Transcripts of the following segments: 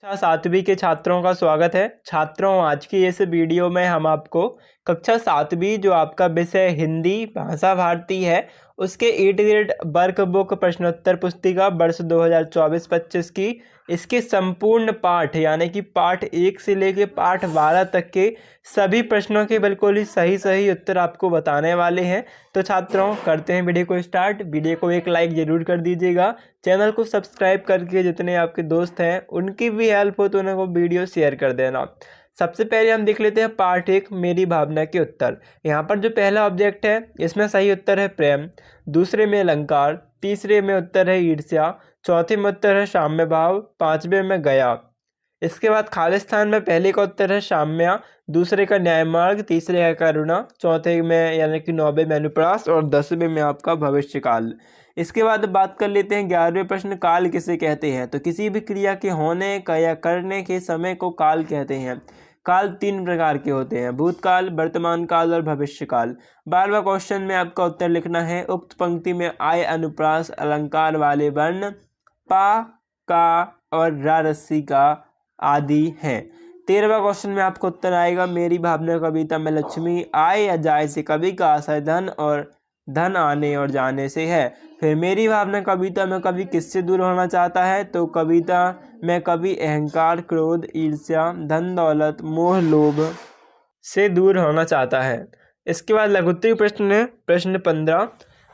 कक्षा सातवीं के छात्रों का स्वागत है। छात्रों, आज की इस वीडियो में हम आपको कक्षा सातवीं जो आपका विषय हिंदी भाषा भारती है उसके ई ग्रेड वर्क बुक प्रश्नोत्तर पुस्तिका वर्ष 2024-25 की इसके संपूर्ण पाठ यानी कि पाठ 1 से लेके पाठ 12 तक के सभी प्रश्नों के बिल्कुल ही सही सही उत्तर आपको बताने वाले हैं। तो छात्रों, करते हैं वीडियो को स्टार्ट। वीडियो को एक लाइक ज़रूर कर दीजिएगा। चैनल को सब्सक्राइब करके जितने आपके दोस्त हैं उनकी भी हेल्प हो तो उन्हें वो वीडियो शेयर कर देना। सबसे पहले हम देख लेते हैं पार्ट 1 मेरी भावना के उत्तर। यहाँ पर जो पहला ऑब्जेक्ट है इसमें सही उत्तर है प्रेम, दूसरे में अलंकार, तीसरे में उत्तर है ईर्ष्या, चौथे में उत्तर है साम्य भाव, पांचवें में गया। इसके बाद खालिस्तान में पहले का उत्तर है साम्या, दूसरे का न्याय मार्ग, तीसरे का करुणा, चौथे में यानी कि 9वें में अनुप्रास और 10वें में आपका भविष्य काल। इसके बाद बात कर लेते हैं 11वें प्रश्न, काल किसे कहते हैं। तो किसी भी क्रिया के होने का या करने के समय को काल कहते हैं। काल 3 प्रकार के होते हैं, भूतकाल, वर्तमान काल और भविष्य काल। 12वां क्वेश्चन में आपका उत्तर लिखना है उक्त पंक्ति में आय अनुप्रास अलंकार वाले वर्ण पा, का और रा रस्सी का आदि हैं। 13वां क्वेश्चन में आपको उत्तर आएगा मेरी भावना कविता में लक्ष्मी आए या जाए से कवि का आशय धन और धन आने और जाने से है। फिर मेरी भावना कविता में कवि किससे दूर होना चाहता है। तो कविता में कवि अहंकार, क्रोध, ईर्ष्या, धन दौलत, मोह, लोभ से दूर होना चाहता है। इसके बाद लघुत्तरी प्रश्न है प्रश्न 15,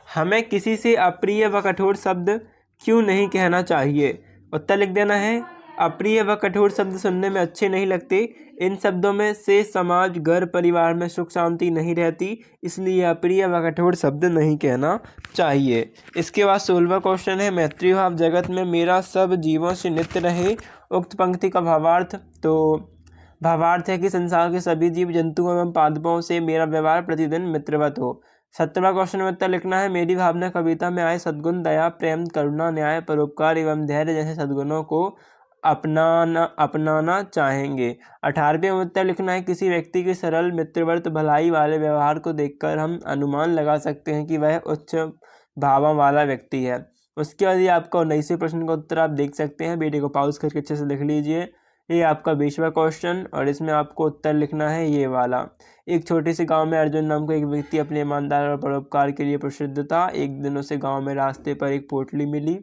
हमें किसी से अप्रिय व कठोर शब्द क्यों नहीं कहना चाहिए। उत्तर लिख देना है अप्रिय व कठोर शब्द सुनने में अच्छे नहीं लगते। इन शब्दों में से समाज, घर, परिवार में सुख शांति नहीं रहती, इसलिए अप्रिय व कठोर शब्द नहीं कहना चाहिए। इसके बाद 16वां क्वेश्चन है मैत्री भाव जगत में मेरा सब जीवों से नित्य रहे। उक्त पंक्ति का भावार्थ। तो भावार्थ है कि संसार के सभी जीव जंतुओं एवं पादपों से मेरा व्यवहार प्रतिदिन मित्रवत हो। 17वां क्वेश्चन में उत्तर लिखना है मेरी भावना कविता में आए सद्गुण दया, प्रेम, करुणा, न्याय, परोपकार एवं धैर्य जैसे सद्गुणों को अपनाना चाहेंगे। 18वें में उत्तर लिखना है किसी व्यक्ति के सरल मित्रवत भलाई वाले व्यवहार को देखकर हम अनुमान लगा सकते हैं कि वह उच्च भावों वाला व्यक्ति है। उसके बाद ये आपका 19वें प्रश्न का उत्तर आप देख सकते हैं। वीडियो को पॉज करके अच्छे से लिख लीजिए। ये आपका 20वां क्वेश्चन और इसमें आपको उत्तर लिखना है ये वाला। एक छोटे से गांव में अर्जुन नाम का एक व्यक्ति अपने ईमानदार और परोपकार के लिए प्रसिद्ध था। एक दिन उसे गांव में रास्ते पर एक पोटली मिली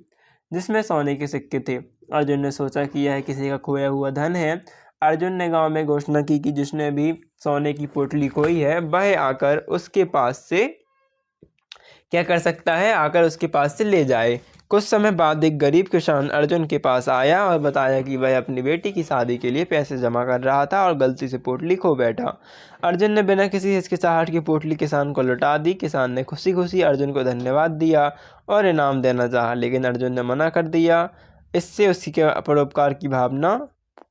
जिसमें सोने के सिक्के थे। अर्जुन ने सोचा कि यह किसी का खोया हुआ धन है। अर्जुन ने गांव में घोषणा की कि जिसने भी सोने की पोटली खोई है वह आकर उसके पास से क्या कर सकता है, आकर उसके पास से ले जाए। कुछ समय बाद एक गरीब किसान अर्जुन के पास आया और बताया कि वह अपनी बेटी की शादी के लिए पैसे जमा कर रहा था और गलती से पोटली खो बैठा। अर्जुन ने बिना किसी हिचकिचाहट की पोटली किसान को लौटा दी। किसान ने खुशी खुशी अर्जुन को धन्यवाद दिया और इनाम देना चाहा, लेकिन अर्जुन ने मना कर दिया। इससे उसकी परोपकार की भावना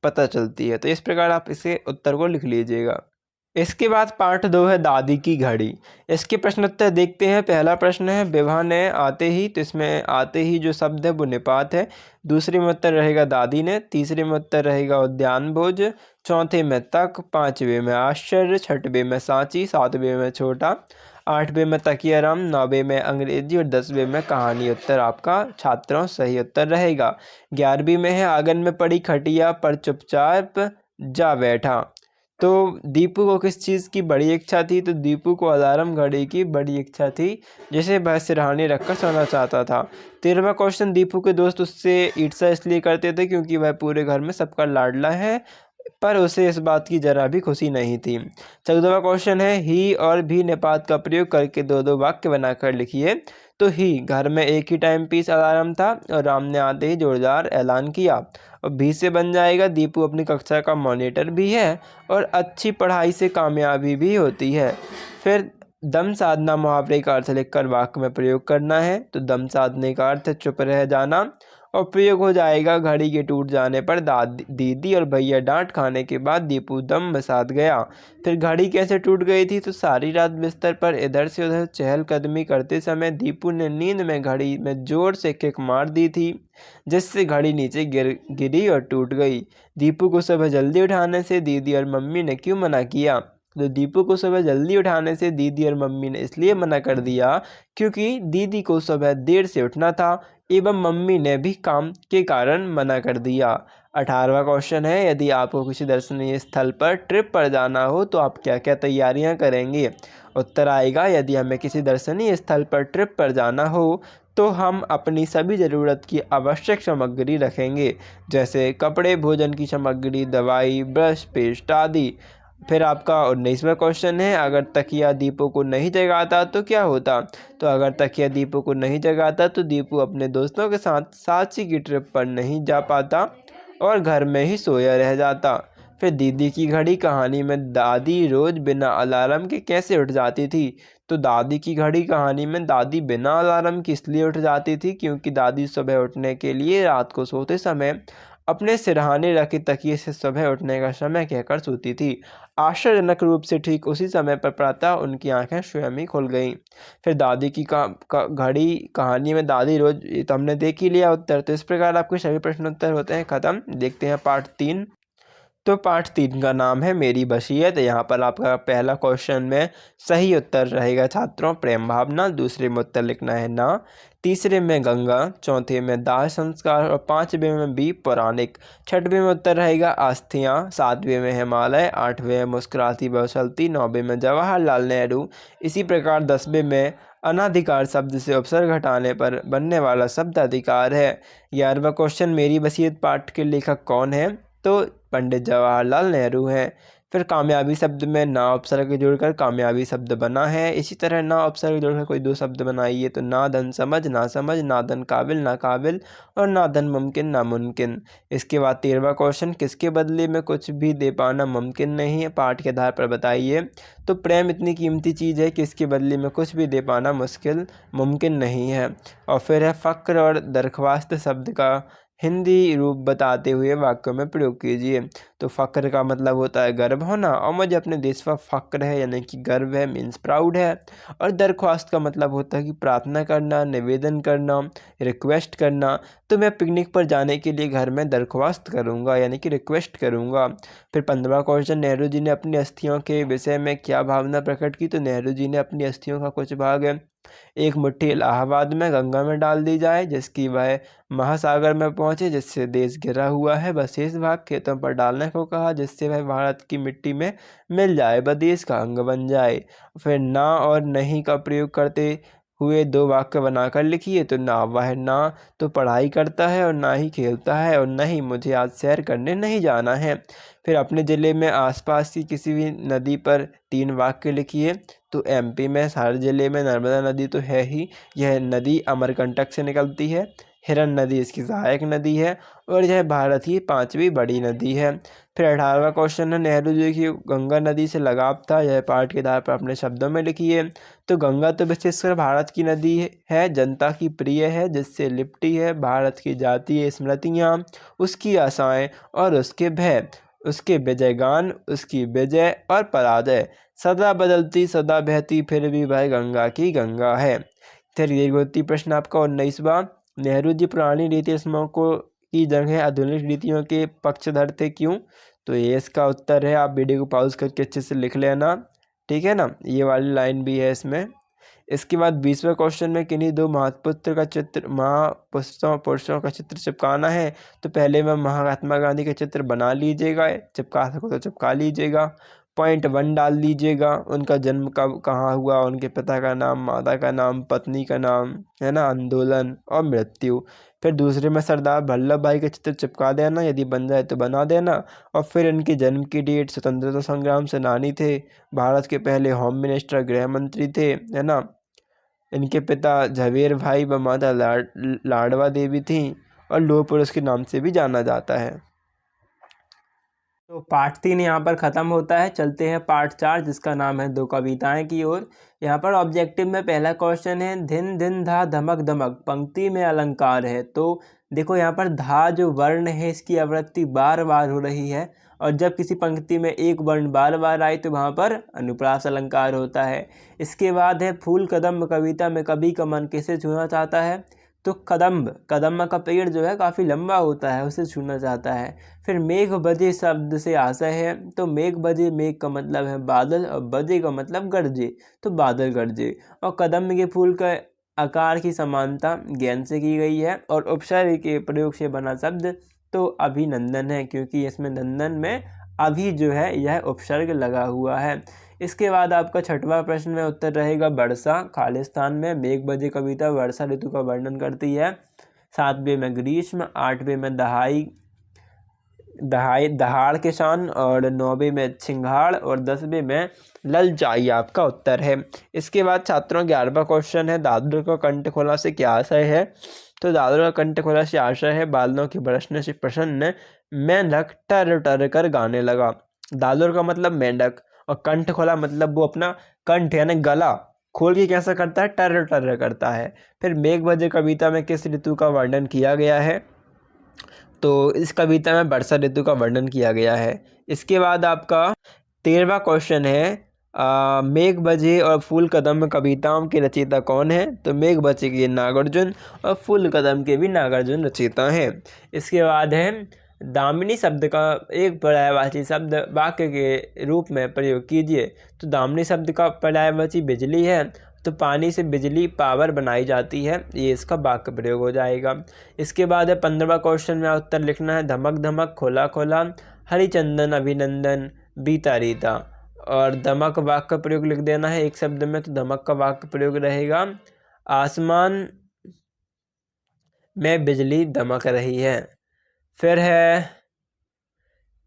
पता चलती है। तो इस प्रकार आप इसे उत्तर को लिख लीजिएगा। इसके बाद पार्ट 2 है दादी की घड़ी। इसके प्रश्नोत्तर देखते हैं। पहला प्रश्न है विवाह ने आते ही, तो इसमें आते ही जो शब्द है वो निपात है। दूसरे में उत्तर रहेगा दादी ने, तीसरे में उत्तर रहेगा उद्यान भोज, चौथे में तक, पांचवें में आश्चर्य, छठवें में सांची, सातवें में छोटा, आठवें में तकियाराम, 9वें में अंग्रेजी और 10वें में कहानी। उत्तर आपका छात्रों सही उत्तर रहेगा। 11वीं में है आंगन में पड़ी खटिया पर चुपचाप जा बैठा। तो दीपू को किस चीज़ की बड़ी इच्छा थी। तो दीपू को अलार्म घड़ी की बड़ी इच्छा थी जिसे वह सिरहाने रखकर सोना चाहता था। 13वां क्वेश्चन दीपू के दोस्त उससे ईर्ष्या इसलिए करते थे क्योंकि वह पूरे घर में सबका लाडला है, पर उसे इस बात की जरा भी खुशी नहीं थी। 14वां क्वेश्चन है ही और भी निपात का प्रयोग करके दो दो वाक्य बनाकर लिखिए। तो ही घर में एक ही टाइम पीस अलार्म था और राम ने आते ही जोरदार ऐलान किया। और भी से बन जाएगा दीपू अपनी कक्षा का मॉनिटर भी है और अच्छी पढ़ाई से कामयाबी भी होती है। फिर दम साधना मुहावरे का अर्थ लिखकर वाक्य में प्रयोग करना है। तो दम साधने का अर्थ चुप रह जाना और प्रयोग हो जाएगा घड़ी के टूट जाने पर दीदी और भैया डांट खाने के बाद दीपू दम बसात गया। फिर घड़ी कैसे टूट गई थी। तो सारी रात बिस्तर पर इधर से उधर चहलकदमी करते समय दीपू ने नींद में घड़ी में जोर से किक मार दी थी जिससे घड़ी नीचे गिरी और टूट गई। दीपू को सुबह जल्दी उठाने से दीदी और मम्मी ने क्यों मना किया। तो दीपू को सुबह जल्दी उठाने से दीदी और मम्मी ने इसलिए मना कर दिया क्योंकि दीदी को सुबह देर से उठना था एवं मम्मी ने भी काम के कारण मना कर दिया। 18वां क्वेश्चन है, यदि आपको किसी दर्शनीय स्थल पर ट्रिप पर जाना हो तो आप क्या क्या तैयारियां करेंगे? उत्तर आएगा, यदि हमें किसी दर्शनीय स्थल पर ट्रिप पर जाना हो तो हम अपनी सभी ज़रूरत की आवश्यक सामग्री रखेंगे, जैसे कपड़े, भोजन की सामग्री, दवाई, ब्रश, पेस्ट आदि। फिर आपका 19वां क्वेश्चन है, अगर तकिया दीपू को नहीं जगाता तो क्या होता? तो अगर तकिया दीपू को नहीं जगाता तो दीपू अपने दोस्तों के साथ सांची की ट्रिप पर नहीं जा पाता और घर में ही सोया रह जाता। फिर दीदी की घड़ी कहानी में दादी रोज बिना अलार्म के कैसे उठ जाती थी? तो दादी की घड़ी कहानी में दादी बिना अलार्म के इसलिए उठ जाती थी क्योंकि दादी सुबह उठने के लिए रात को सोते समय अपने सिरहाने रखे तकिए से सुबह उठने का समय कहकर सोती थी। आश्चर्यजनक रूप से ठीक उसी समय पर प्रातः उनकी आंखें स्वयं ही खुल गईं। फिर दादी की घड़ी कहानी में दादी रोज, ये तो हमने देख ही लिया उत्तर। तो इस प्रकार आपके सभी प्रश्न उत्तर होते हैं खत्म। देखते हैं पार्ट 3। तो पार्ट 3 का नाम है मेरी बशियत। यहाँ पर आपका पहला क्वेश्चन में सही उत्तर रहेगा छात्रों प्रेम भावना, दूसरे में उत्तर लिखना है ना, तीसरे में गंगा, चौथे में दाह संस्कार और पांचवें में बी पौराणिक। छठवें में उत्तर रहेगा अस्थियाँ, सातवें में हिमालय, आठवें में मुस्कुराती बसंती, नौवें में जवाहरलाल नेहरू। इसी प्रकार 10वें में अनाधिकार शब्द से उपसर्ग हटाने पर बनने वाला शब्द अधिकार है। 11वां क्वेश्चन मेरी बशियत पाठ के लेखक कौन है? तो पंडित जवाहरलाल नेहरू हैं। फिर कामयाबी शब्द में ना उपसर्ग जोड़कर कामयाबी शब्द बना है। इसी तरह ना उपसर्ग जोड़कर कोई दो शब्द बनाइए तो ना धन समझ, ना समझ, ना धन काबिल, ना काबिल और ना धन मुमकिन, नामुमकिन। इसके बाद 13वां क्वेश्चन किसके बदले में कुछ भी दे पाना मुमकिन नहीं है, पाठ के आधार पर बताइए। तो प्रेम इतनी कीमती चीज़ है कि इसके बदले में कुछ भी दे पाना मुमकिन नहीं है। और फिर है फ़क्र और दरख्वास्त शब्द का हिंदी रूप बताते हुए वाक्यों में प्रयोग कीजिए। तो फ़क्र का मतलब होता है गर्व होना, और मुझे अपने देश पर फ़क्र है यानी कि गर्व है, मीन्स प्राउड है। और दरख्वास्त का मतलब होता है कि प्रार्थना करना, निवेदन करना, रिक्वेस्ट करना। तो मैं पिकनिक पर जाने के लिए घर में दरख्वास्त करूँगा यानी कि रिक्वेस्ट करूँगा। फिर 15वां क्वेश्चन नेहरू जी ने अपनी अस्थियों के विषय में क्या भावना प्रकट की? तो नेहरू जी ने अपनी अस्थियों का कुछ भाग एक मुट्ठी इलाहाबाद में गंगा में डाल दी जाए जिसकी वह महासागर में पहुंचे जिससे देश घिरा हुआ है, वह शेष भाग खेतों पर डालने को कहा जिससे वह भारत की मिट्टी में मिल जाए, वह देश का अंग बन जाए। फिर ना और नहीं का प्रयोग करते हुए दो वाक्य बनाकर लिखिए। तो ना वह ना तो पढ़ाई करता है और ना ही खेलता है, और नहीं मुझे आज सैर करने नहीं जाना है। फिर अपने ज़िले में आसपास की किसी भी नदी पर 3 वाक्य लिखिए। तो एमपी में हर ज़िले में नर्मदा नदी तो है ही, यह नदी अमरकंटक से निकलती है, हिरन नदी इसकी सहायक नदी है और यह भारत की 5वीं बड़ी नदी है। फिर 18वां क्वेश्चन है नेहरू जी की गंगा नदी से लगाव था, यह पाठ के आधार पर अपने शब्दों में लिखिए। तो गंगा तो विशेषकर भारत की नदी है, जनता की प्रिय है, जिससे लिपटी है भारत की जातीय स्मृतियाँ, उसकी आशाएं और उसके भय, उसके विजय गान, उसकी विजय और पराजय, सदा बदलती सदा बहती फिर भी वह गंगा की गंगा है। फिर दीर्घोत्तरी प्रश्न आपका 19वां, नेहरू जी पुरानी रीति रस्मों को की जगह आधुनिक रीतियों के पक्षधर थे क्यों? तो ये इसका उत्तर है, आप वीडियो को पॉज करके अच्छे से लिख लेना, ठीक है ना, ये वाली लाइन भी है इसमें। इसके बाद 20वें क्वेश्चन में किन्हीं दो महापुरुषों का चित्र चिपकाना है। तो पहले में महात्मा गांधी का चित्र बना लीजिएगा, चिपका सको तो चिपका लीजिएगा। पॉइंट 1 डाल दीजिएगा, उनका जन्म कब कहाँ हुआ, उनके पिता का नाम, माता का नाम, पत्नी का नाम, है ना, आंदोलन और मृत्यु। फिर दूसरे में सरदार वल्लभ भाई का चित्र चिपका देना, यदि बन जाए तो बना देना। और फिर इनकी जन्म की डेट, स्वतंत्रता संग्राम सेनानी थे, भारत के पहले होम मिनिस्टर, गृह मंत्री थे, है ना। इनके पिता झवेर भाई व माता लाडवा देवी थीं और लौह पुरुष के नाम से भी जाना जाता है। तो पार्ट 3 यहाँ पर ख़त्म होता है। चलते हैं पार्ट 4 जिसका नाम है दो कविताएं की ओर। यहाँ पर ऑब्जेक्टिव में पहला क्वेश्चन है धिन धिन धा धमक धमक पंक्ति में अलंकार है। तो देखो यहाँ पर धा जो वर्ण है इसकी आवृत्ति बार बार हो रही है, और जब किसी पंक्ति में एक वर्ण बार बार आए तो वहाँ पर अनुप्रास अलंकार होता है। इसके बाद है फूल कदम्ब कविता में कवि का मन किसे छूना चाहता है? तो कदम्ब का पेड़ जो है काफ़ी लंबा होता है, उसे छूना चाहता है। फिर मेघ बजे शब्द से आशय है, तो मेघ बजे, मेघ का मतलब है बादल और बजे का मतलब गरजे, तो बादल गरजे। और कदम्ब के फूल का आकार की समानता गेंद से की गई है, और उपसर्ग के प्रयोग से बना शब्द तो अभिनंदन है, क्योंकि इसमें नंदन में अभी जो है यह उपसर्ग लगा हुआ है। इसके बाद आपका छठवां प्रश्न में उत्तर रहेगा वर्षा। खालिस्तान में मेघ बजे कविता वर्षा ऋतु का वर्णन करती है। 7वें में ग्रीष्म, 8वें में दहाड़ किसान, और 9वें में छिंगाड़, और 10वें में ललचाई आपका उत्तर है। इसके बाद छात्रों 11वां क्वेश्चन है, दादर का कंठ खोला से क्या आशय है। तो दादर का कंठ खोला से आशय है, बादलों के बरसने से प्रसन्न मेंढक टर टर कर गाने लगा। दादर का मतलब मेंढक, और कंठ खोला मतलब वो अपना कंठ यानी गला खोल के कैसा करता है, टर टर करता है। फिर मेघ बजे कविता में किस ऋतु का वर्णन किया गया है। तो इस कविता में वर्षा ऋतु का वर्णन किया गया है। इसके बाद आपका 13वां क्वेश्चन है, मेघ बजे और फूल कदम कविताओं के रचयिता कौन है। तो मेघ बजे के नागार्जुन और फूल कदम के भी नागार्जुन रचयिता हैं। इसके बाद है दामिनी शब्द का एक पर्यायवाची शब्द वाक्य के रूप में प्रयोग कीजिए। तो दामिनी शब्द का पर्यायवाची बिजली है, तो पानी से बिजली पावर बनाई जाती है, ये इसका वाक्य प्रयोग हो जाएगा। इसके बाद है 15वां क्वेश्चन में उत्तर लिखना है, धमक धमक खोला खोला हरिचंदन अभिनंदन बीता रीता। और धमक वाक्य प्रयोग लिख देना है एक शब्द में। तो धमक का वाक्य प्रयोग रहेगा, आसमान में बिजली धमक रही है। फिर है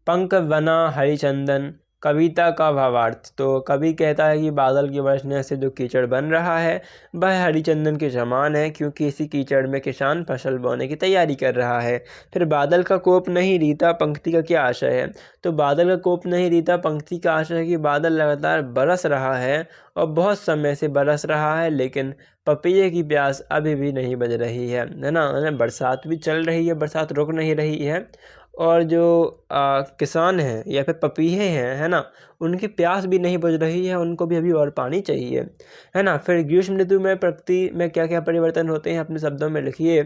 पंख बना हरिचंदन कविता का भावार्थ। तो कवि कहता है कि बादल के बरसने से जो कीचड़ बन रहा है वह हरिचंदन के समान है, क्योंकि इसी कीचड़ में किसान फसल बोने की तैयारी कर रहा है। फिर बादल का कोप नहीं रीता पंक्ति का क्या आशय है। तो बादल का कोप नहीं रीता पंक्ति का आशय है कि बादल लगातार बरस रहा है और बहुत समय से बरस रहा है, लेकिन पपीहे की प्यास अभी भी नहीं बुझ रही है ना। बरसात भी चल रही है, बरसात रुक नहीं रही है, और जो किसान हैं या फिर पपीहे हैं, है ना, उनकी प्यास भी नहीं बुझ रही है, उनको भी अभी और पानी चाहिए, है ना। फिर ग्रीष्म ऋतु में प्रकृति में क्या क्या परिवर्तन होते हैं अपने शब्दों में लिखिए।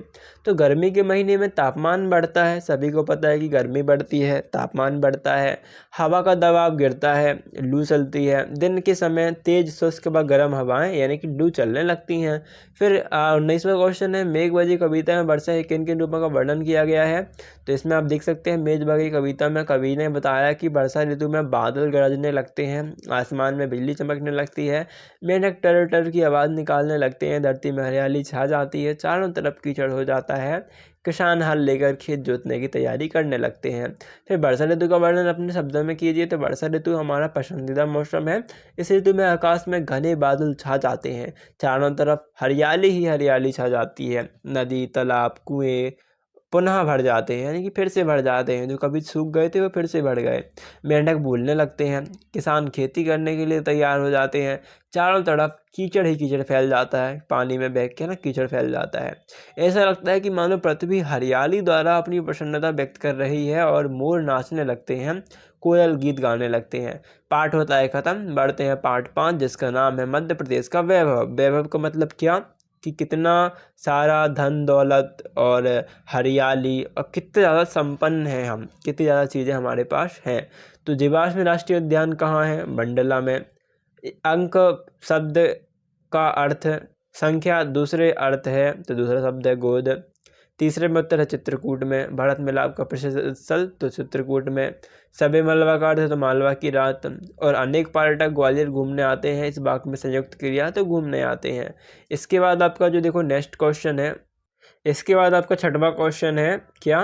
तो गर्मी के महीने में तापमान बढ़ता है, सभी को पता है कि गर्मी बढ़ती है, तापमान बढ़ता है, हवा का दबाव गिरता है, लू चलती है। दिन के समय तेज शुष्क व गर्म हवाएं यानी कि लू चलने लगती हैं। फिर 19वां क्वेश्चन है, मेघ बजी कविता में वर्षा के किन किन रूपों का वर्णन किया गया है। तो इसमें आप देख सकते हैं, मेघ बजी कविता में कवि ने बताया कि वर्षा ऋतु में बादल गरजने लगते हैं, आसमान में बिजली चमकने लगती है, मेंढक टर टर की आवाज़ निकालने लगते हैं, धरती में हरियाली छा जाती है, चारों तरफ कीचड़ हो जाता है, किसान हल लेकर खेत जोतने की तैयारी करने लगते हैं। फिर वर्षा ऋतु का वर्णन अपने शब्दों में कीजिए। तो वर्षा ऋतु हमारा पसंदीदा मौसम है। इस ऋतु में आकाश में घने बादल छा जाते हैं, चारों तरफ हरियाली ही हरियाली छा जाती है, नदी तालाब कुएं पुनः भर जाते हैं, यानी कि फिर से भर जाते हैं, जो कभी सूख गए थे वो फिर से भर गए, मेंढक बोलने लगते हैं, किसान खेती करने के लिए तैयार हो जाते हैं, चारों तरफ कीचड़ ही कीचड़ फैल जाता है, पानी में बह के ना कीचड़ फैल जाता है। ऐसा लगता है कि मानो पृथ्वी हरियाली द्वारा अपनी प्रसन्नता व्यक्त कर रही है, और मोर नाचने लगते हैं, कोयल गीत गाने लगते हैं। पाठ होता है खत्म, बढ़ते हैं पाठ 5, जिसका नाम है मध्य प्रदेश का वैभव। वैभव का मतलब क्या कि कितना सारा धन दौलत और हरियाली और कितने ज़्यादा संपन्न हैं हम, कितनी ज़्यादा चीज़ें हमारे पास हैं। तो जीवाश्म राष्ट्रीय उद्यान कहाँ है, मंडला में। अंक शब्द का अर्थ संख्या, दूसरे अर्थ है तो दूसरा शब्द है गोद। तीसरे में उत्तर है चित्रकूट में। भारत मिलाप का प्रसिद्ध स्थल तो चित्रकूट में। सबे मलबा का अर्थ है तो मालवा की रात। और अनेक पर्यटक ग्वालियर घूमने आते हैं, इस वाक्य में संयुक्त क्रिया तो घूमने आते हैं। इसके बाद आपका जो देखो नेक्स्ट क्वेश्चन है, इसके बाद आपका छठवां क्वेश्चन है क्या,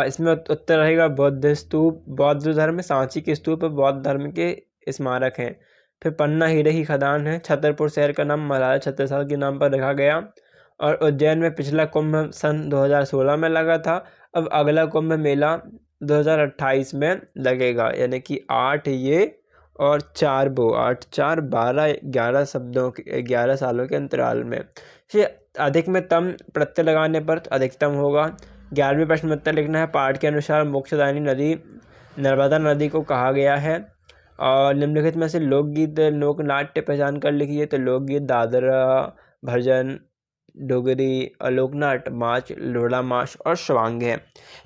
इसमें उत्तर रहेगा बौद्ध स्तूप। बौद्ध धर्म में सांची के स्तूप बौद्ध धर्म के स्मारक हैं। फिर पन्ना हीरे की खदान है। छतरपुर शहर का नाम महाराजा छत्रसाल के नाम पर रखा गया। और उज्जैन में पिछला कुंभ सन 2016 में लगा था, अब अगला कुंभ मेला 2028 में लगेगा, यानी कि 8 ये और 4 वो, 8 4 12 11 शब्दों के 11 सालों के अंतराल में। फिर अधिक में तम प्रत्यय लगाने पर अधिकतम होगा। 11वें प्रश्न में उत्तर लिखना है, पाठ के अनुसार मोक्षदायिनी नदी नर्मदा नदी को कहा गया है। और निम्नलिखित में से लोकगीत लोक नाट्य पहचान कर लिखिए। तो लोकगीत दादरा भजन डोगरी लोकनाट माच लोढ़ा माश और स्वांग है।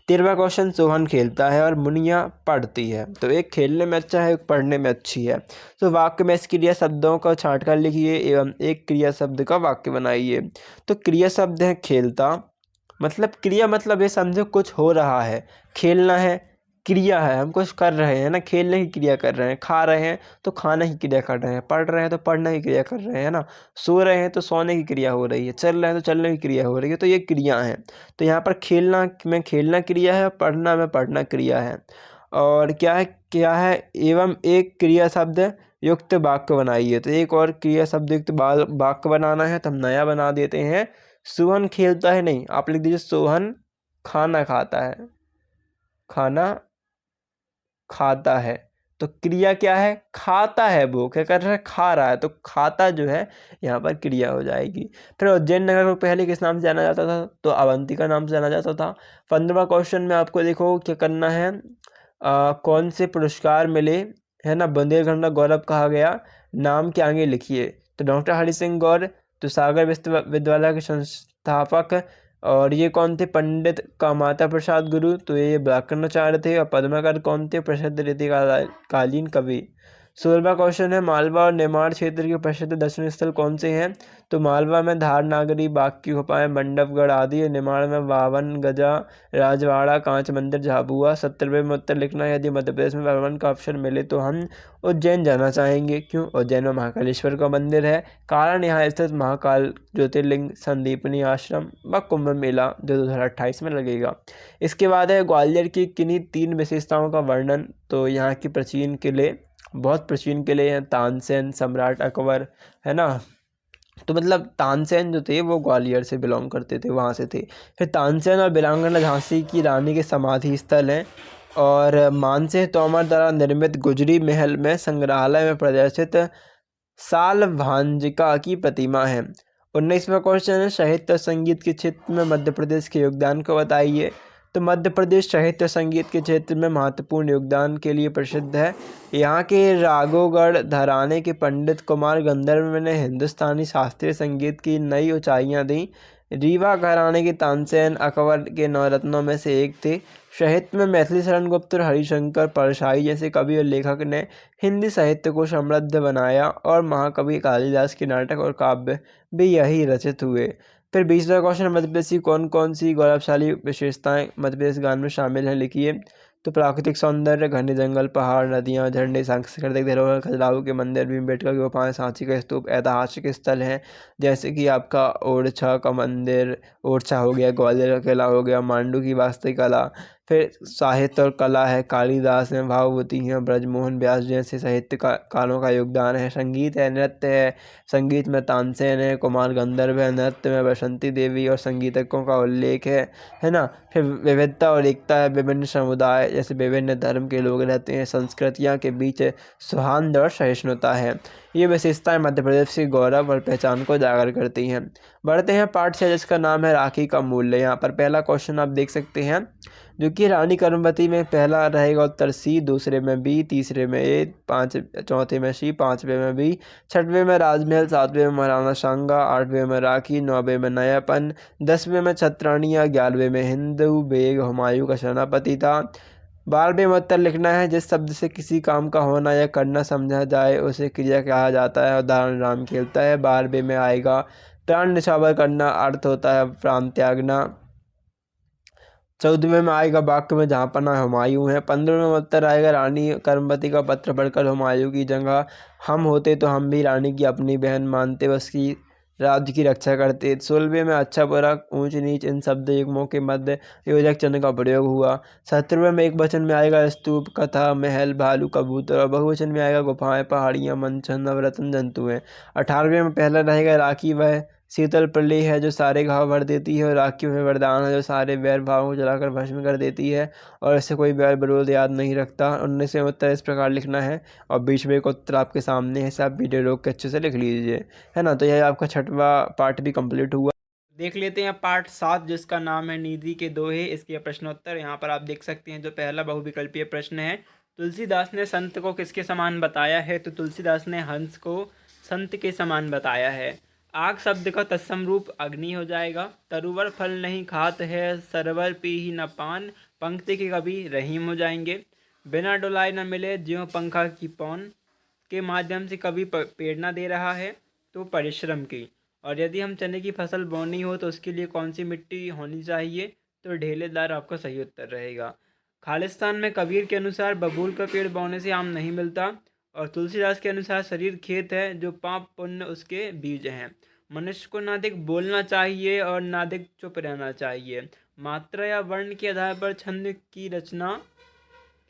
13वां क्वेश्चन, सोहन खेलता है और मुनिया पढ़ती है। तो एक खेलने में अच्छा है, एक पढ़ने में अच्छी है। तो वाक्य में इस क्रिया शब्दों को छांट कर लिखिए एवं एक क्रिया शब्द का वाक्य बनाइए। तो क्रिया शब्द है खेलता, मतलब क्रिया मतलब ये समझो कुछ हो रहा है, खेलना है क्रिया है, हम कुछ कर रहे हैं ना, खेलने की क्रिया कर रहे हैं, खा रहे हैं तो खाना की क्रिया कर रहे हैं, पढ़ रहे हैं तो पढ़ने की क्रिया कर रहे हैं ना, सो रहे हैं तो सोने की क्रिया हो रही है, चल रहे हैं तो चलने की क्रिया हो रही है, तो ये क्रिया है। तो यहाँ पर खेलना में खेलना क्रिया है, पढ़ना में पढ़ना क्रिया है। और क्या है एवं एक क्रिया शब्द युक्त वाक्य बनाइए, तो एक और क्रिया शब्द युक्त वाक्य बनाना है, तो हम नया बना देते हैं। सोहन खेलता है, नहीं आप लिख दीजिए सोहन खाना खाता है, खाना खाता है। तो क्रिया क्या है, खाता है, वो क्या कर रहा है, खा रहा है, तो खाता जो है यहाँ पर क्रिया हो जाएगी। फिर उज्जैन नगर को पहले किस नाम से जाना जाता था, तो अवंतिका नाम से जाना जाता था। 15वां क्वेश्चन में आपको देखो क्या करना है, कौन से पुरस्कार मिले, है ना, बुंदेलखंड का गौरव कहा गया, नाम के आगे लिखिए। तो डॉक्टर हरि सिंह गौर, तो सागर विश्वविद्यालय के संस्थापक। और ये कौन थे, पंडित कामाता प्रसाद गुरु, तो ये व्याकरणाचार्य थे। और पद्माकर कौन थे, प्रसिद्ध रीतिकालीन कवि। 16वां क्वेश्चन है, मालवा और निमाड़ क्षेत्र के प्रसिद्ध दर्शनीय स्थल कौन से हैं, तो मालवा में धार नागरी, बाग की गुफाएं, मंडपगढ़ आदि, और निमाड़ में बावन गजा, राजवाड़ा, कांच मंदिर, झाबुआ। 70वें में उत्तर लिखना है। यदि मध्य प्रदेश में भ्रमण का अवसर मिले तो हम उज्जैन जाना चाहेंगे, क्यों, उज्जैन में महाकालेश्वर का मंदिर है, कारण यहाँ स्थित महाकाल ज्योतिर्लिंग, संदीपनी आश्रम व कुंभ मेला जो 2028 में लगेगा। इसके बाद है ग्वालियर की किन्हीं 3 विशेषताओं का वर्णन, तो यहाँ की प्राचीन किले, बहुत प्राचीन किले हैं, तानसेन, सम्राट अकबर, है ना। तो मतलब तानसेन जो थे वो ग्वालियर से बिलोंग करते थे, वहाँ से थे। फिर तानसेन और बिलांगना झांसी की रानी के समाधि स्थल हैं। और मानसिंह तोमर द्वारा निर्मित गुजरी महल में संग्रहालय में प्रदर्शित साल भांजिका की प्रतिमा है। 19वां क्वेश्चन है, साहित्य और संगीत के क्षेत्र में मध्य प्रदेश के योगदान को बताइए। तो मध्य प्रदेश साहित्य संगीत के क्षेत्र में महत्वपूर्ण योगदान के लिए प्रसिद्ध है। यहाँ के राघोगढ़ घराने के पंडित कुमार गंधर्व ने हिंदुस्तानी शास्त्रीय संगीत की नई ऊंचाइयाँ दी। रीवा घराने के तानसेन अकबर के नवरत्नों में से एक थे। साहित्य में मैथिली शरण गुप्त और हरिशंकर परसाई जैसे कवि और लेखक ने हिंदी साहित्य को समृद्ध बनाया, और महाकवि कालिदास के नाटक और काव्य भी यही रचित हुए। फिर 20वां क्वेश्चन, मध्य प्रदेश की कौन कौन सी गौरवशाली विशेषताएं मध्य प्रदेश गान में शामिल हैं, लिखिए। तो प्राकृतिक सौंदर्य, घने जंगल, पहाड़, नदियाँ, झरने, सांस्कृतिक धरोहर, खजुराहो के मंदिर, भीमबेटका की गुफाएं, सांची का स्तूप, ऐतिहासिक स्थल हैं जैसे कि आपका ओरछा का मंदिर, ओरछा हो गया, ग्वालियर का किला हो गया, मांडू की वास्तुकला। फिर साहित्य और कला है, कालिदास हैं, भावभूति हैं, ब्रजमोहन व्यास जैसे साहित्यकारों का योगदान है। संगीत है, नृत्य है, संगीत में तानसेन है, कुमार गंधर्व है, नृत्य में बसंती देवी और संगीतकों का उल्लेख है ना। फिर विविधता और एकता है, विभिन्न समुदाय जैसे विभिन्न धर्म के लोग रहते हैं, संस्कृतियाँ के बीच सौहार्द और सहिष्णुता है। ये विशेषताएं मध्य प्रदेश के गौरव और पहचान को उजागर करती हैं। बढ़ते हैं पाठ 6 जिसका नाम है राखी का मूल्य। यहाँ पर पहला क्वेश्चन आप देख सकते हैं, जो कि रानी कर्मवती में पहला रहेगा उत्तर सी, दूसरे में बी, तीसरे में ए, चौथे में सी, पांचवें में बी, छठवें में राजमहल, सातवें में महाराणा सांगा, आठवें में राखी, नौवें में नयापन, 10वें में छत्रानिया, 11वें में हिंदू बेग हुमायूं का सेनापति था। 12वें में उत्तर लिखना है, जिस शब्द से किसी काम का होना या करना समझा जाए उसे क्रिया कहा जाता है, उदाहरण राम खेलता है। 12वें में आएगा प्राण निछावर करना, अर्थ होता है प्राण त्यागना। 14वें में आएगा वाक्य में जहाँ पना हुमायूं है। 15वें में उत्तर आएगा रानी कर्मवती का पत्र पढ़कर हुमायूं की जगह हम होते तो हम भी रानी की अपनी बहन मानते, उसकी राज्य की रक्षा करते। 16वें में अच्छा बुरा ऊंच नीच इन शब्द युग्मों के मध्य योजक चिन्ह का प्रयोग हुआ। 17वें में एक वचन में आएगा स्तूप, कथा, महल, भालू, कबूतर, और बहुवचन में आएगा गुफाएं, पहाड़ियाँ, मंचन, नवरत्न, जंतु हैं। 18वें में पहला रहेगा राखी वह शीतल प्रलय है जो सारे घाव भर देती है, और राखी वह वरदान है जो सारे बैर भावों को जलाकर भस्म कर देती है, और इससे कोई बैर विरोध याद नहीं रखता। 19वें उत्तर इस प्रकार लिखना है, और 20वें का उत्तर आपके सामने है, सब वीडियो रोक के अच्छे से लिख लीजिए, है ना। तो यह आपका 6वां पार्ट भी कंप्लीट हुआ। देख लेते हैं पार्ट 7 जिसका नाम है निधि के दोहे, इसके प्रश्नोत्तर। यहाँ पर आप देख सकते हैं जो पहला बहुविकल्पीय प्रश्न है, तुलसीदास ने संत को किसके समान बताया है, तो तुलसीदास ने हंस को संत के समान बताया है। आग शब्द का तत्सम रूप अग्नि हो जाएगा। तरुवर फल नहीं खात है, सरवर पी ही न पान, पंक्ति के कवि रहीम हो जाएंगे। बिना डुलाए न मिले ज्यों पंखा की पौन, के माध्यम से कवि प्रेरणा दे रहा है, तो परिश्रम की। और यदि हम चने की फसल बोनी हो तो उसके लिए कौन सी मिट्टी होनी चाहिए? तो ढेलेदार आपका सही उत्तर रहेगा। खालिस्तान में कबीर के अनुसार बबूल का पेड़ बोने से आम नहीं मिलता। और तुलसीदास के अनुसार शरीर खेत है, जो पाप पुण्य उसके बीज हैं। मनुष्य को ना अधिक बोलना चाहिए और ना अधिक चुप रहना चाहिए। मात्रा या वर्ण के आधार पर छंद की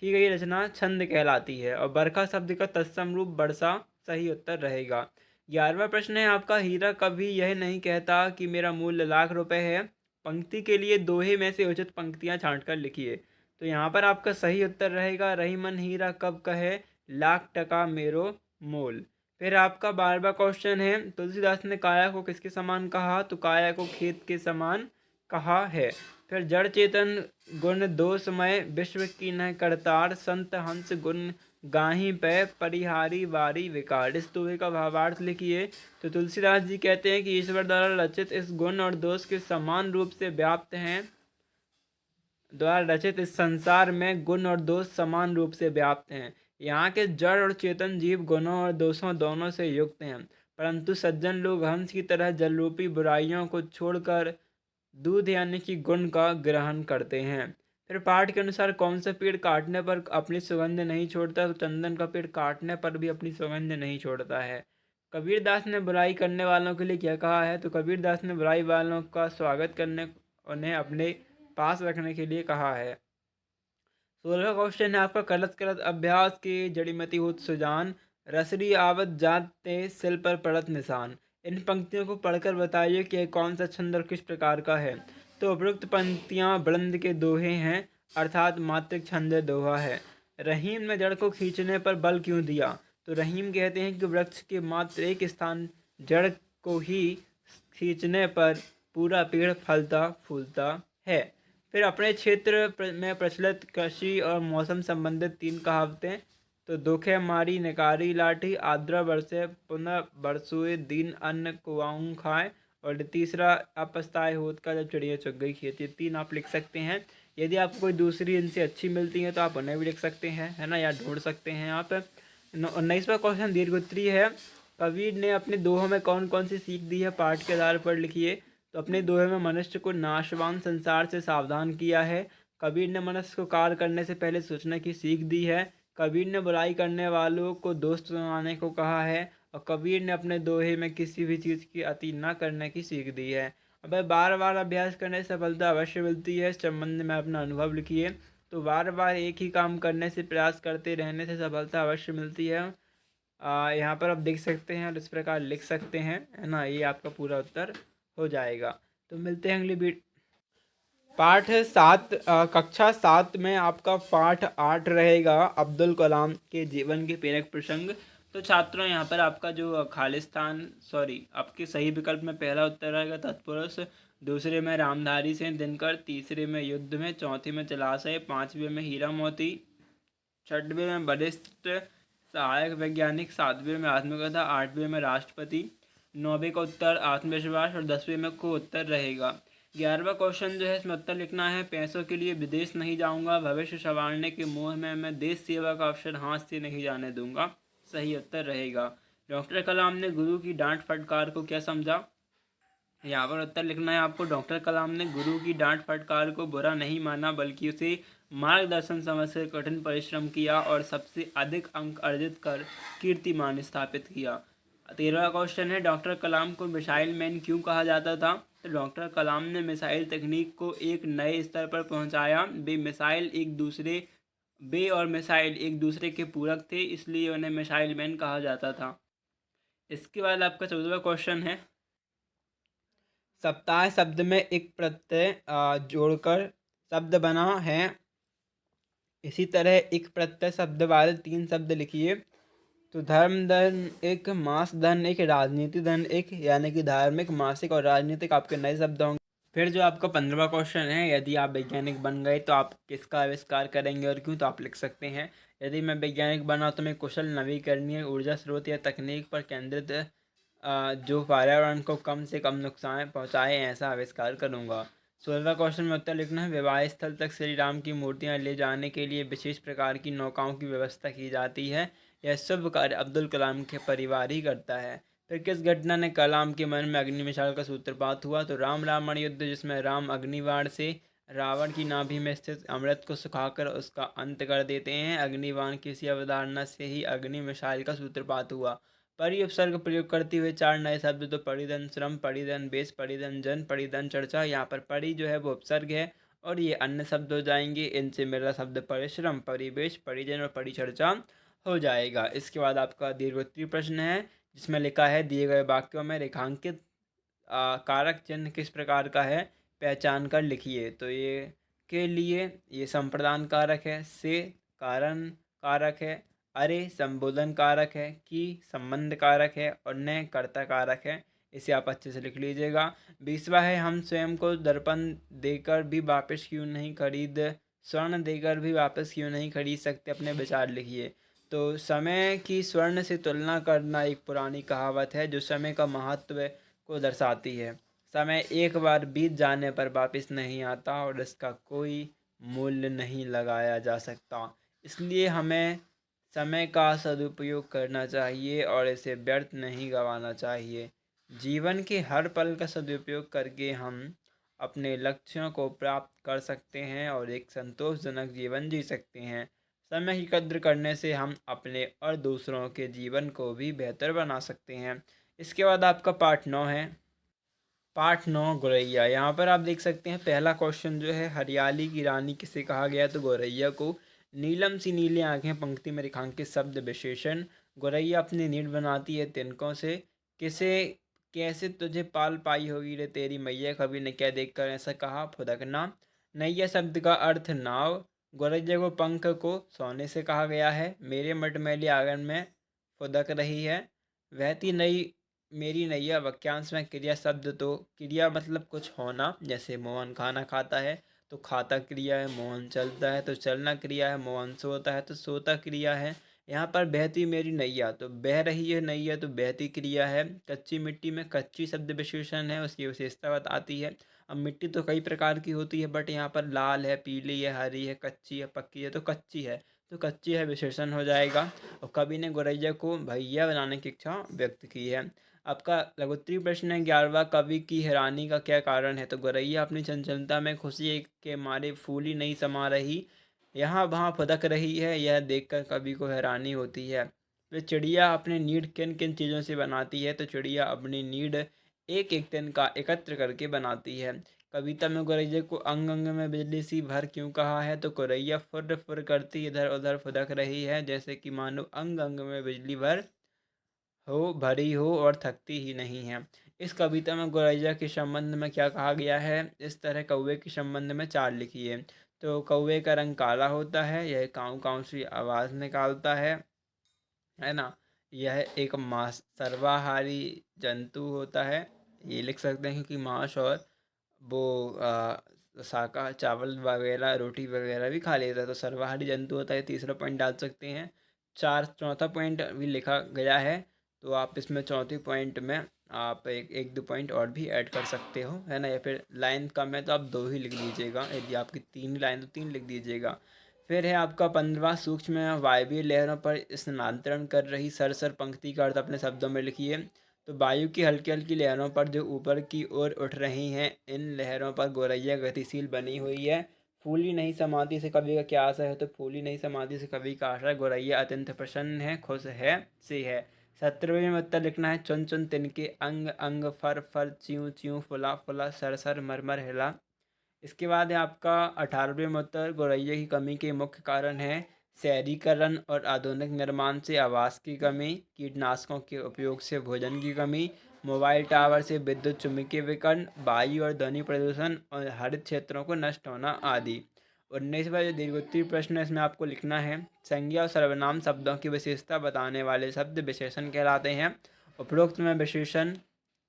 गई रचना छंद कहलाती है। और बरखा शब्द का तत्सम रूप वर्षा सही उत्तर रहेगा। 11वां प्रश्न है आपका, हीरा कभी यह नहीं कहता कि मेरा मूल्य लाख रुपए है। पंक्ति के लिए दोहे में से उचित पंक्तियां छांटकर लिखिए। तो यहाँ पर आपका सही उत्तर रहेगा, रही मन हीरा कब कहे, लाख टका मेरो मोल। फिर आपका 12वां क्वेश्चन है, तुलसीदास ने काया को किसके समान कहा? तो काया को खेत के समान कहा है। फिर जड़ चेतन गुण दोषमय, विश्व की न करतार, संत हंस गुण गाही पे, परिहारी वारी विकार। इस दोहे का भावार्थ लिखिए। तो तुलसीदास जी कहते हैं कि ईश्वर द्वारा रचित इस गुण और दोष के समान रूप से व्याप्त हैं। द्वारा रचित इस संसार में गुण और दोष समान रूप से व्याप्त हैं। यहाँ के जड़ और चेतन जीव गुणों और दोषों दोनों से युक्त हैं, परंतु सज्जन लोग हंस की तरह जलरूपी बुराइयों को छोड़कर दूध यानी कि गुण का ग्रहण करते हैं। फिर पाठ के अनुसार कौन सा पेड़ काटने पर अपनी सुगंध नहीं छोड़ता? तो चंदन का पेड़ काटने पर भी अपनी सुगंध नहीं छोड़ता है। कबीरदास ने बुराई करने वालों के लिए क्या कहा है? तो कबीरदास ने बुराई वालों का स्वागत करने, उन्हें अपने पास रखने के लिए कहा है। 16वां क्वेश्चन है आपका, करत करत अभ्यास के जड़ीमती होत सुजान, रसरी आवत जाते सिल पर पड़त निशान। इन पंक्तियों को पढ़कर बताइए कि यह कौन सा छंद और किस प्रकार का है। तो उपरोक्त पंक्तियां बुलंद के दोहे हैं, अर्थात मात्रिक छंद दोहा है। रहीम ने जड़ को खींचने पर बल क्यों दिया? तो रहीम कहते हैं कि वृक्ष के मात्र एक स्थान जड़ को ही खींचने पर पूरा पेड़ फलता फूलता है। फिर अपने क्षेत्र में प्रचलित कृषि और मौसम संबंधित 3 कहावतें। तो दुखे मारी निकारी लाठी, आद्रा बरसे पुनः बरसोए, दीन अन्न कुआऊं खाए। और तीसरा, अपस्ताए होत का जब चिड़िया चुग गई खेत। ये 3 आप लिख सकते हैं। यदि आपको कोई दूसरी इनसे अच्छी मिलती है तो आप उन्हें भी लिख सकते हैं, है ना, या ढूंढ सकते हैं आप। 19वां क्वेश्चन दीर्घोत्तरी है। कबीर ने अपने दोहों में कौन कौन सी सीख दी है? पाठ के आधार पर लिखिए। तो अपने दोहे में मनुष्य को नाशवान संसार से सावधान किया है। कबीर ने मनुष्य को कार्य करने से पहले सोचने की सीख दी है। कबीर ने बुराई करने वालों को दोस्त बनाने को कहा है। और कबीर ने अपने दोहे में किसी भी चीज़ की अति न करने की सीख दी है। अब बार बार अभ्यास करने से सफलता अवश्य मिलती है। इस संबंध में अपना अनुभव लिखिए। तो बार बार एक ही काम करने से, प्रयास करते रहने से सफलता अवश्य मिलती है। यहाँ पर आप देख सकते हैं और इस प्रकार लिख सकते हैं, है ना। ये आपका पूरा उत्तर हो जाएगा। तो मिलते हैं अगली पाठ 7, कक्षा 7 में आपका पाठ 8 रहेगा, अब्दुल कलाम के जीवन के प्रेरक प्रसंग। तो छात्रों, यहाँ पर आपका जो खालिस्तान आपके सही विकल्प में पहला उत्तर रहेगा तत्पुरुष, दूसरे में रामधारी सिंह दिनकर, तीसरे में युद्ध में, चौथे में जलाशय, पांचवें में हीरा मोती, छठवें में वरिष्ठ सहायक वैज्ञानिक, सातवें में आत्मकथा, आठवें में राष्ट्रपति, 9वें का उत्तर आत्मविश्वास और 10वें में को उत्तर रहेगा। 11वां क्वेश्चन जो है इसमें उत्तर लिखना है, पैसों के लिए विदेश नहीं जाऊंगा, भविष्य संवारने के मोह में मैं देश सेवा का अवसर हाथ से नहीं जाने दूंगा। सही उत्तर रहेगा। डॉक्टर कलाम ने गुरु की डांट फटकार को क्या समझा? यहाँ पर उत्तर लिखना है आपको। डॉक्टर कलाम ने गुरु की डांट फटकार को बुरा नहीं माना, बल्कि उसे मार्गदर्शन समझकर कठिन परिश्रम किया और सबसे अधिक अंक अर्जित कर कीर्तिमान स्थापित किया। 13वां क्वेश्चन है, डॉक्टर कलाम को मिसाइल मैन क्यों कहा जाता था? तो डॉक्टर कलाम ने मिसाइल तकनीक को एक नए स्तर पर पहुंचाया। वे और मिसाइल एक दूसरे के पूरक थे, इसलिए उन्हें मिसाइल मैन कहा जाता था। इसके बाद आपका 14वां क्वेश्चन है, सप्ताह शब्द में एक प्रत्यय जोड़कर शब्द बना है। इसी तरह एक प्रत्यय शब्द वाले 3 शब्द लिखिए। तो धर्म धन एक, मास धन एक, राजनीति धन एक, यानी कि धार्मिक, मासिक और राजनीतिक आपके नए शब्द होंगे। फिर जो आपका 15वां क्वेश्चन है, यदि आप वैज्ञानिक बन गए तो आप किसका आविष्कार करेंगे और क्यों? तो आप लिख सकते हैं, यदि मैं वैज्ञानिक बना तो मैं कुशल नवीकरणीय ऊर्जा स्रोत या तकनीक पर केंद्रित जो पर्यावरण को कम से कम नुकसान पहुंचाए ऐसा आविष्कार करूंगा। 16वां क्वेश्चन में उत्तर लिखना है, विवाह स्थल तक श्री राम की मूर्तियां ले जाने के लिए विशेष प्रकार की नौकाओं की व्यवस्था की जाती है। यह शुभ कार्य अब्दुल कलाम के परिवार ही करता है। फिर किस घटना ने कलाम के मन में अग्नि मिसाल का सूत्रपात हुआ? तो राम रावण युद्ध, जिसमें राम अग्निबाण से रावण की नाभि में स्थित अमृत को सुखाकर उसका अंत कर देते हैं। अग्निबाण किसी अवधारणा से ही अग्नि मिसाइल का सूत्रपात हुआ। परि उपसर्ग प्रयोग करते हुए चार नए शब्द, तो परिधन श्रम, परिधन बेश, परिधन जन, परिधन चर्चा। यहाँ पर परि जो है वो उपसर्ग है और ये अन्य शब्द हो जाएंगे। इनसे मेरा शब्द परिश्रम, परिवेश, परिजन और परिचर्चा हो जाएगा। इसके बाद आपका दीर्घोत्तरीय प्रश्न है, जिसमें लिखा है दिए गए वाक्यों में रेखांकित कारक चिन्ह किस प्रकार का है, पहचान कर लिखिए। तो ये के लिए ये संप्रदान कारक है, से कारण कारक है, अरे संबोधन कारक है, कि संबंध कारक है और न कर्ता कारक है। इसे आप अच्छे से लिख लीजिएगा। 20वां है, हम स्वयं को दर्पण देकर भी वापस क्यों नहीं खरीद स्वर्ण देकर भी वापस क्यों नहीं खरीद सकते, अपने विचार लिखिए। तो समय की स्वर्ण से तुलना करना एक पुरानी कहावत है जो समय का महत्व को दर्शाती है। समय एक बार बीत जाने पर वापस नहीं आता और इसका कोई मूल्य नहीं लगाया जा सकता। इसलिए हमें समय का सदुपयोग करना चाहिए और इसे व्यर्थ नहीं गंवाना चाहिए। जीवन के हर पल का सदुपयोग करके हम अपने लक्ष्यों को प्राप्त कर सकते हैं और एक संतोषजनक जीवन जी सकते हैं। समय की कद्र करने से हम अपने और दूसरों के जीवन को भी बेहतर बना सकते हैं। इसके बाद आपका पार्ट 9 है। पार्ट 9 गौरैया। यहाँ पर आप देख सकते हैं पहला क्वेश्चन जो है, हरियाली की रानी किसे कहा गया? तो गौरैया को। नीलम सी नीली आंखें, पंक्ति में रेखांकित शब्द विशेषण। गौरैया अपनी नीड बनाती है तिनकों से। किसे कैसे तुझे पाल पाई होगी रे तेरी मैया, कवि ने क्या देखकर ऐसा कहा? फुदकना। नैया शब्द का अर्थ नाव। गौरैया को पंख को सोने से कहा गया है। मेरे मटमैली आंगन में फुदक रही है बहती नई मेरी नैया। वाक्यांश में क्रिया शब्द, तो क्रिया मतलब कुछ होना, जैसे मोहन खाना खाता है तो खाता क्रिया है। मोहन चलता है तो चलना क्रिया है। मोहन सोता है तो सोता क्रिया है। यहाँ पर बहती मेरी नैया, तो बह रही है नैया तो बहती क्रिया है। कच्ची मिट्टी में कच्ची शब्द विशेषण है, उसकी विशेषता बताती है। अब मिट्टी तो कई प्रकार की होती है, बट यहाँ पर लाल है, पीली है, हरी है, कच्ची है, पक्की है, तो कच्ची है, तो कच्ची है विशेषण हो जाएगा। और कवि ने गौरैया को भैया बनाने की इच्छा व्यक्त की है। आपका लघुत्तरीय प्रश्न है 11वां, कवि की हैरानी का क्या कारण है? तो गौरैया अपनी चंचलता में खुशी के मारे फूली नहीं समा रही, यहाँ वहाँ फुदक रही है, यह देखकर कवि को हैरानी होती है। फिर चिड़िया अपनी नीड किन किन चीज़ों से बनाती है? तो चिड़िया अपनी नीड एक एक दिन का एकत्र करके बनाती है। कविता में गौरैया को अंग अंग में बिजली सी भर क्यों कहा है? तो गौरैया फुर्र फुर्र करती इधर उधर फुदक रही है, जैसे कि मानो अंग अंग में बिजली भरी हो और थकती ही नहीं है। इस कविता में गौरैया के संबंध में क्या कहा गया है? इस तरह कौवे के संबंध में चार लिखिए। तो कौवे का रंग काला होता है, यह काऊ काऊ सी आवाज़ निकालता है ना। यह एक मांस सर्वाहारी जंतु होता है, ये लिख सकते हैं, क्योंकि मांस और वो शाका चावल वगैरह रोटी वगैरह भी खा लेता है, तो सर्वाहारी जंतु होता है। तीसरा पॉइंट डाल सकते हैं। चौथा पॉइंट भी लिखा गया है, तो आप इसमें चौथे पॉइंट में आप एक दो पॉइंट और भी ऐड कर सकते हो, है ना। या फिर लाइन कम है तो आप दो ही लिख लीजिएगा, यदि आपकी तीन लाइन तो तीन लिख दीजिएगा। फिर है आपका 15वां, सूक्ष्म वायवीय लहरों पर स्थानांतरण कर रही सरसर पंक्ति का अर्थ अपने शब्दों में लिखिए। तो वायु की हल्की हल्की लहरों पर जो ऊपर की ओर उठ रही हैं, इन लहरों पर गौरैया गतिशील बनी हुई है। फूली नहीं समाधि से कवि का क्या आशय है? तो फूली नहीं समाधि से कवि का आशय गौरैया अत्यंत प्रसन्न है, खुश है से है। 17वें में उत्तर लिखना है, चुन चुन तिनके अंग अंग, फर फर, च्यूं च्यूं, फुला फुला, सर सर, मरमर हिला। इसके बाद है आपका 18वें में उत्तर, गौरैया की कमी के मुख्य कारण है शहरीकरण और आधुनिक निर्माण से आवास की कमी, कीटनाशकों के उपयोग से भोजन की कमी, मोबाइल टावर से विद्युत चुम्बकीय विकिरण, वायु और ध्वनि प्रदूषण और हरित क्षेत्रों को नष्ट होना आदि। 19वां जो दीर्घोत्तरीय प्रश्न है, इसमें आपको लिखना है, संज्ञा और सर्वनाम शब्दों की विशेषता बताने वाले शब्द विशेषण कहलाते हैं। उपरोक्त में विशेषण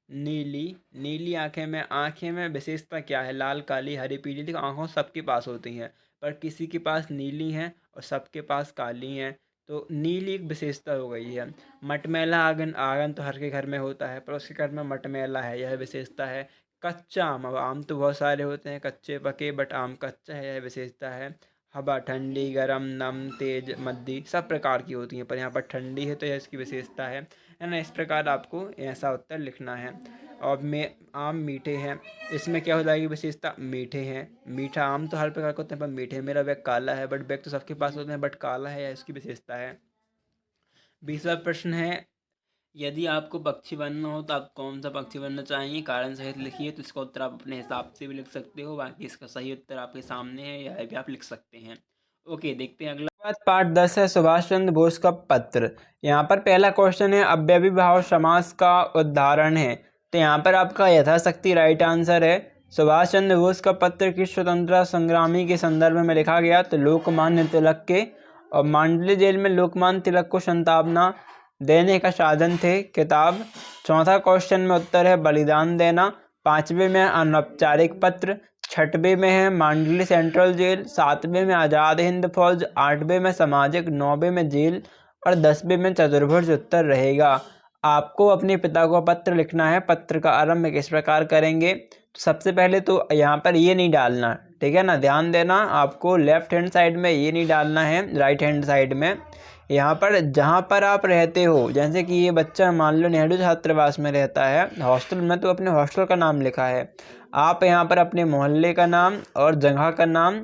नीली, नीली आंखें में विशेषता क्या है? लाल, काली, हरी, पीली। देखो आंखों सबके पास होती हैं, पर किसी के पास नीली हैं और सबके पास काली हैं, तो नीली एक विशेषता हो गई है। मटमैला आंगन, आंगन तो हर के घर में होता है, पर उसके घर में मटमैला है, यह विशेषता है। कच्चा आम, अब आम तो बहुत सारे होते हैं, कच्चे पके, बट आम कच्चा है, यह विशेषता है। हवा ठंडी, गर्म, नम, तेज, मद्दी सब प्रकार की होती हैं, पर यहाँ पर ठंडी है तो यह इसकी विशेषता है ना। इस प्रकार आपको ऐसा उत्तर लिखना है। और आम मीठे हैं, इसमें क्या हो जाएगी विशेषता, मीठे हैं। मीठा आम तो हर प्रकार के होते हैं पर मीठे हैं। मेरा बैग काला है, बट बैग तो सबके पास होते हैं, बट काला है, यह इसकी विशेषता है। 20वां प्रश्न है, यदि आपको पक्षी बनना हो तो आप कौन सा पक्षी बनना चाहेंगे, कारण सहित लिखिए। तो इसका उत्तर आप अपने हिसाब से भी लिख सकते हो, बाकी इसका सही उत्तर आपके सामने है, यह भी आप लिख सकते हैं। ओके, देखते हैं अगला बात। पार्ट 10 है सुभाष चंद्र बोस का पत्र। यहाँ पर पहला क्वेश्चन है अव्ययीभाव समास का उदाहरण है। तो यहाँ पर आपका यथाशक्ति राइट आंसर है। सुभाष चंद्र बोस का पत्र किस स्वतंत्रता संग्रामी के संदर्भ में लिखा गया, तो लोकमान्य तिलक के। और मांडली जेल में लोकमान्य तिलक को संतावना देने का साधन थे किताब। चौथा क्वेश्चन में उत्तर है बलिदान देना। 5वें में अनौपचारिक पत्र। 6वें में है मांडली सेंट्रल जेल। 7वें में आज़ाद हिंद फौज। 8वें में सामाजिक। 9वें में जेल। और 10वें में चतुर्भुज उत्तर रहेगा। आपको अपने पिता को पत्र लिखना है। पत्र का आरंभ किस प्रकार करेंगे, तो सबसे पहले तो यहाँ पर ये नहीं डालना, ठीक है ना, ध्यान देना। आपको लेफ्ट हैंड साइड में ये नहीं डालना है, राइट हैंड साइड में। यहाँ पर जहाँ पर आप रहते हो, जैसे कि ये बच्चा मान लो नेहरू छात्रावास में रहता है, हॉस्टल में, तो अपने हॉस्टल का नाम लिखा है। आप यहाँ पर अपने मोहल्ले का नाम और जगह का नाम,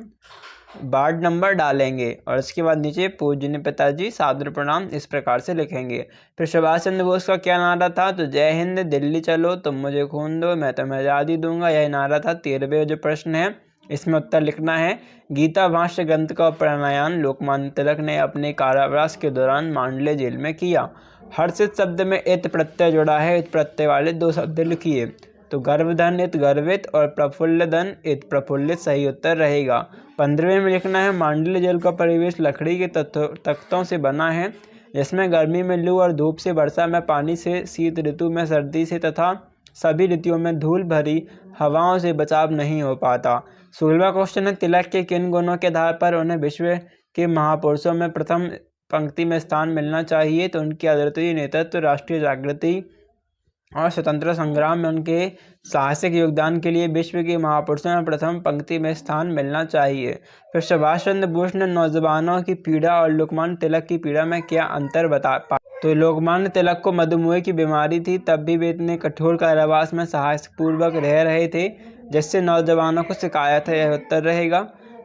वार्ड नंबर डालेंगे, और इसके बाद नीचे पूजनीय पिताजी सादर प्रणाम, इस प्रकार से लिखेंगे। फिर सुभाष चंद्र बोस का क्या नारा था, तो जय हिंद, दिल्ली चलो, तुम मुझे खून दो, मैं तुम्हें आज़ादी दूंगा, यह नारा था। 13वें जो प्रश्न है इसमें उत्तर लिखना है। गीता भाष्य ग्रंथ का प्रणयन लोकमान्य तिलक ने अपने कारावास के दौरान मांडले जेल में किया। हर्षित शब्द में इत प्रत्यय जुड़ा है, इत प्रत्यय वाले 2 शब्द लिखिए। तो गर्भधन इत गर्वित और प्रफुल्लधन इत प्रफुल्लित सही उत्तर रहेगा। 15वें में लिखना है मांडले जेल का परिवेश लकड़ी के तख्तों से बना है, जिसमें गर्मी में लू और धूप से, वर्षा में पानी से, शीत ऋतु में सर्दी से तथा सभी ऋतुओं में धूल भरी हवाओं से बचाव नहीं हो पाता। 16वां क्वेश्चन है तिलक के किन गुणों के आधार पर उन्हें विश्व के महापुरुषों में प्रथम पंक्ति में स्थान मिलना चाहिए, तो उनकी अद्वितीय नेतृत्व, राष्ट्रीय जागृति और स्वतंत्रता संग्राम में उनके साहसिक योगदान के लिए विश्व के महापुरुषों में प्रथम पंक्ति में स्थान मिलना चाहिए। फिर सुभाष चंद्र बोस ने नौजवानों की पीड़ा और लोकमान्य तिलक की पीड़ा में क्या अंतर बता, तो लोकमान्य तिलक को मधुमेह की बीमारी थी, तब भी वे इतने कठोर कारावास में साहसपूर्वक रह रहे थे, जिससे नौजवानों को शिकायत है, यह उत्तर रहेगा।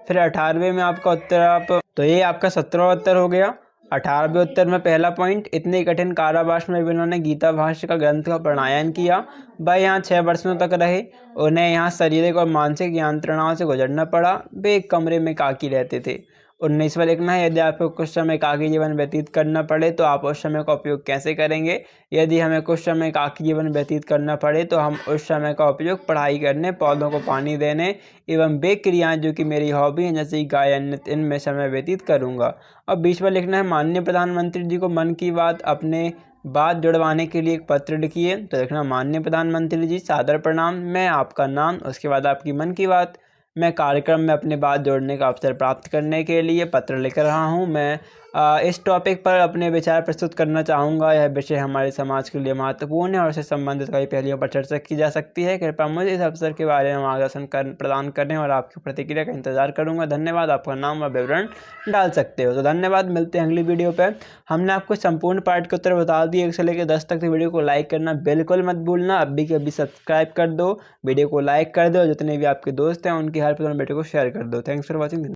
फिर 18वें में आपका उत्तर तो ये आपका 17वां उत्तर हो गया। 18वें उत्तर में पहला पॉइंट, इतने कठिन कारावास में उन्होंने गीता भाष्य का ग्रंथ का प्रणयन किया। वह यहाँ 6 वर्षों तक रहे। उन्हें यहाँ शारीरिक और मानसिक यंत्रणाओं से गुजरना पड़ा। वे एक कमरे में एकाकी रहते थे। 19वां लिखना है यदि आपको कुछ समय एकाकी जीवन व्यतीत करना पड़े तो आप उस समय का उपयोग कैसे करेंगे। यदि हमें कुछ समय एकाकी जीवन व्यतीत करना पड़े तो हम उस समय का उपयोग पढ़ाई करने, पौधों को पानी देने एवं वे क्रियाएं जो कि मेरी हॉबी हैं, जैसे गायन, इनमें समय व्यतीत करूँगा। और 20वां लिखना है माननीय प्रधानमंत्री जी को मन की बात अपने बात जुड़वाने के लिए एक पत्र लिखिए। तो लिखना माननीय प्रधानमंत्री जी सादर प्रणाम, मैं आपका नाम, उसके बाद आपकी मन की बात। मैं कार्यक्रम में अपनी बात जोड़ने का अवसर प्राप्त करने के लिए पत्र लिख रहा हूं। मैं इस टॉपिक पर अपने विचार प्रस्तुत करना चाहूँगा। यह विषय हमारे समाज के लिए महत्वपूर्ण है और इससे संबंधित कई पहलुओं पर चर्चा की जा सकती है। कृपया मुझे इस अवसर के बारे में मार्गदर्शन प्रदान करने और आपकी प्रतिक्रिया का इंतजार करूँगा। धन्यवाद। आपका नाम और विवरण डाल सकते हो। तो धन्यवाद, मिलते हैं अगली वीडियो पर। हमने आपको संपूर्ण पार्ट के उत्तर बता दिए 1 से लेकर 10 तक। वीडियो को लाइक करना बिल्कुल मत भूलना। अभी के अभी सब्सक्राइब कर दो, वीडियो को लाइक कर दो, जितने भी आपके दोस्त हैं उनकी हेल्प वीडियो को शेयर कर दो। Thanks for watching.